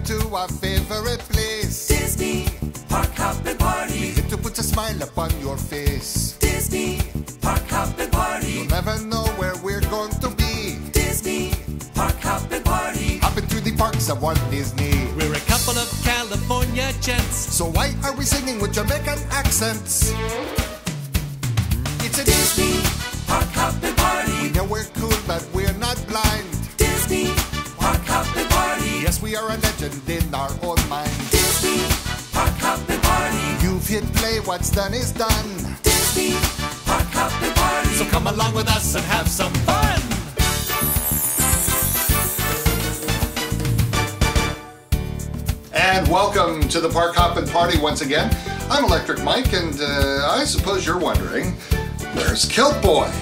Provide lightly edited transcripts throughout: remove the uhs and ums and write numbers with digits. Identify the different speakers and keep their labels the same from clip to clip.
Speaker 1: to our favorite place.
Speaker 2: Disney Park Hop and Party.
Speaker 1: We hit to put a smile upon your face.
Speaker 2: Disney Park Hop and Party.
Speaker 1: You'll never know where we're going to be.
Speaker 2: Disney Park Hop and Party.
Speaker 1: Hopping through the parks of Walt Disney.
Speaker 3: We're a couple of California gents.
Speaker 1: So why are we singing with Jamaican accents? It's a
Speaker 2: Disney Park Hop and Party.
Speaker 1: We know we're cool, but we're not blind.
Speaker 2: Disney Park Hop and Party.
Speaker 1: Yes, we are a legend in our own mind.
Speaker 2: Disney Park Hop and Party.
Speaker 1: You've hit play, what's done is done.
Speaker 2: Disney Park Hop and Party.
Speaker 3: So come along with us and have some fun.
Speaker 1: And welcome to the Park Hop and Party once again. I'm Electric Mike, and I suppose you're wondering, where's Kiltboy?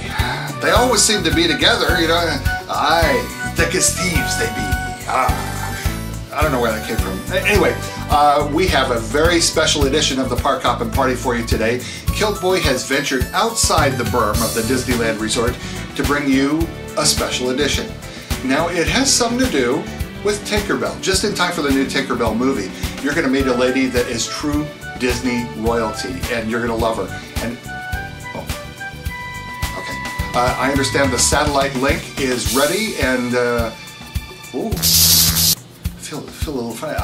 Speaker 1: They always seem to be together, you know. Aye, thick as thieves they be. I don't know where that came from. Anyway, we have a very special edition of the Park Hop and Party for you today. Kiltboy has ventured outside the berm of the Disneyland Resort to bring you a special edition. Now, it has something to do with Tinkerbell. Just in time for the new Tinkerbell movie, you're going to meet a lady that is true Disney royalty, and you're going to love her. And I understand the satellite link is ready, and ooh, feel a little funny.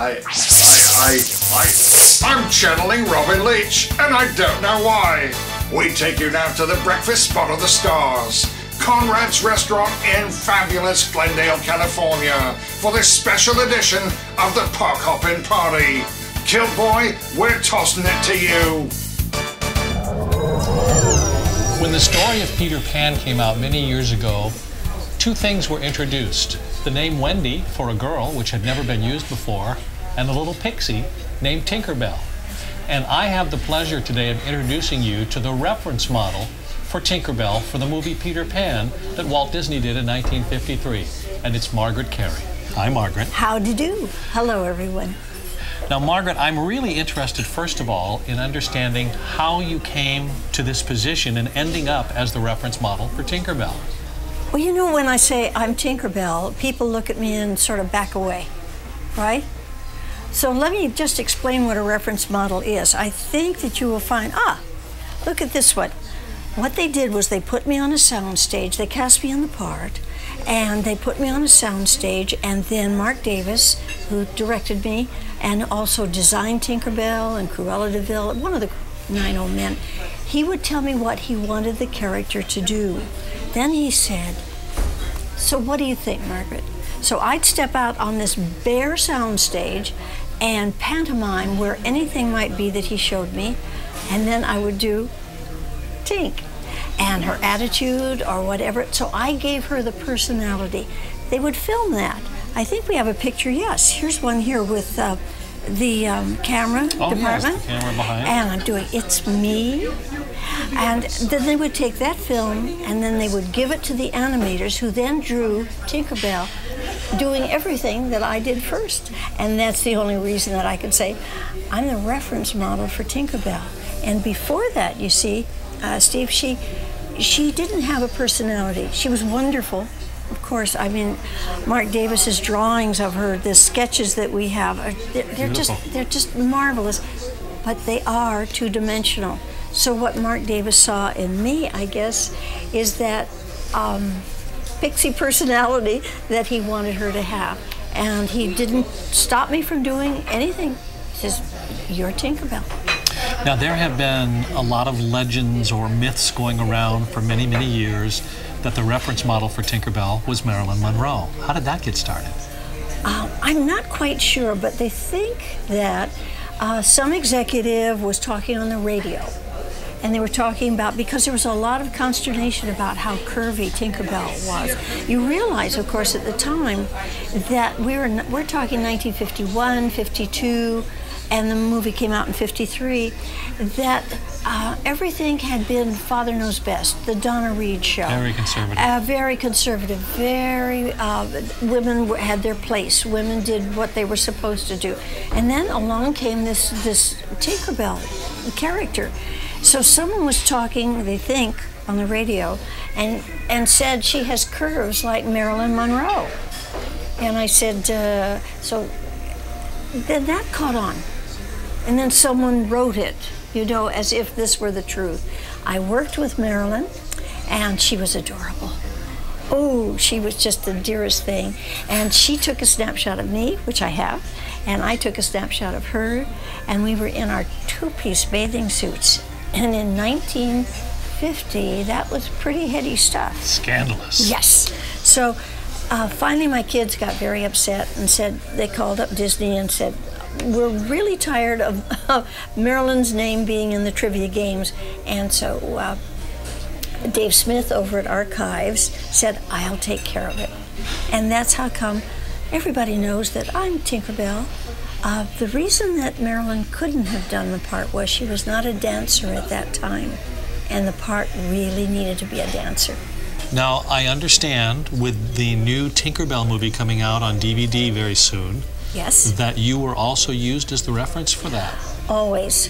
Speaker 1: I'm channeling Robin Leach, and I don't know why. We take you now to the breakfast spot of the stars, Conrad's Restaurant in fabulous Glendale, California, for this special edition of the Park Hop and Party. Kiltboy, we're tossing it to you.
Speaker 4: When the story of Peter Pan came out many years ago, two things were introduced. The name Wendy for a girl, which had never been used before, and a little pixie named Tinkerbell. And I have the pleasure today of introducing you to the reference model for Tinkerbell for the movie Peter Pan that Walt Disney did in 1953. And it's Margaret Kerry. Hi, Margaret.
Speaker 5: How do you do? Hello, everyone.
Speaker 4: Now, Margaret, I'm really interested, first of all, in understanding how you came to this position and ending up as the reference model for Tinkerbell.
Speaker 5: Well, you know, when I say I'm Tinkerbell, people look at me and sort of back away, right? So let me just explain what a reference model is. I think that you will find, look at this one. What they did was they put me on a sound stage, they cast me in the part, and they put me on a sound stage, and then Marc Davis, who directed me, and also designed Tinkerbell and Cruella de Vil, one of the 9 old men, he would tell me what he wanted the character to do. Then he said, so what do you think, Margaret? So I'd step out on this bare sound stage and pantomime where anything might be that he showed me, and then I would do Tink and her attitude or whatever. So I gave her the personality. They would film that. I think we have a picture, yes. Here's one here with the camera department.
Speaker 4: Yes, the camera behind.
Speaker 5: And I'm doing It's Me. And then they would take that film and then they would give it to the animators, who then drew Tinkerbell doing everything that I did first. And that's the only reason that I could say I'm the reference model for Tinkerbell. And before that, you see, Steve, she didn't have a personality. She was wonderful. Of course, I mean, Marc Davis's drawings of her, the sketches that we have, they're just marvelous, but they are two-dimensional. So what Marc Davis saw in me, I guess, is that pixie personality that he wanted her to have. And he didn't stop me from doing anything. He says, you're Tinkerbell.
Speaker 4: Now, there have been a lot of legends or myths going around for many, many years that the reference model for Tinkerbell was Marilyn Monroe. How did that get started?
Speaker 5: I'm not quite sure, but they think that some executive was talking on the radio, and they were talking about, because there was a lot of consternation about how curvy Tinkerbell was. You realize, of course, at the time that we're talking 1951, 52, and the movie came out in 53, that everything had been Father Knows Best, the Donna Reed show.
Speaker 4: Very conservative.
Speaker 5: Very conservative, very, women had their place. Women did what they were supposed to do. And then along came this Tinkerbell character. So someone was talking, they think, on the radio, and said she has curves like Marilyn Monroe. And I said, so then that caught on. And then someone wrote it, you know, as if this were the truth. I worked with Marilyn, and she was adorable. Oh, she was just the dearest thing. And she took a snapshot of me, which I have, and I took a snapshot of her, and we were in our two-piece bathing suits. And in 1950, that was pretty heady stuff.
Speaker 4: Scandalous.
Speaker 5: Yes. So finally my kids got very upset and said, they called up Disney and said, we're really tired of Marilyn's name being in the trivia games. And so Dave Smith over at Archives said, I'll take care of it. And that's how come everybody knows that I'm Tinkerbell. The reason that Marilyn couldn't have done the part was she was not a dancer at that time, and the part really needed to be a dancer.
Speaker 4: Now, I understand with the new Tinkerbell movie coming out on DVD very soon,
Speaker 5: Yes.
Speaker 4: that you were also used as the reference for that.
Speaker 5: Always.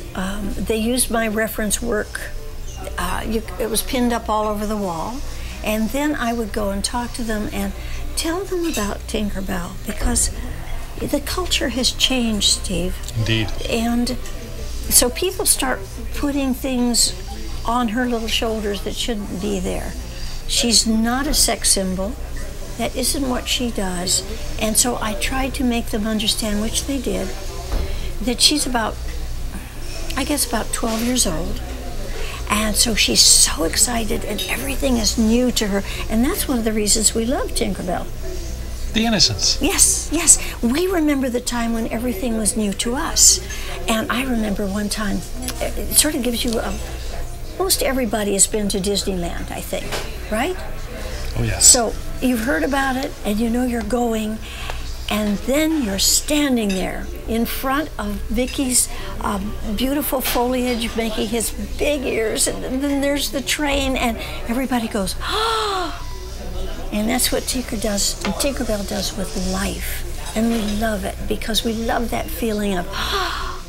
Speaker 5: They used my reference work. It was pinned up all over the wall. And then I would go and talk to them and tell them about Tinkerbell, because the culture has changed, Steve.
Speaker 4: Indeed.
Speaker 5: And so people start putting things on her little shoulders that shouldn't be there. She's not a sex symbol. That isn't what she does. And so I tried to make them understand, which they did, that she's about, I guess about 12 years old. And so she's so excited and everything is new to her. And that's one of the reasons we love Tinkerbell.
Speaker 4: The innocence.
Speaker 5: Yes, yes. We remember the time when everything was new to us. And I remember one time, it sort of gives you most everybody has been to Disneyland, I think, right?
Speaker 4: Oh, yes.
Speaker 5: So you've heard about it and you know you're going, and then you're standing there in front of Vicky's beautiful foliage making his big ears, and then there's the train and everybody goes, ah! And that's what Tinkerbell does with life. And we love it because we love that feeling of, ah!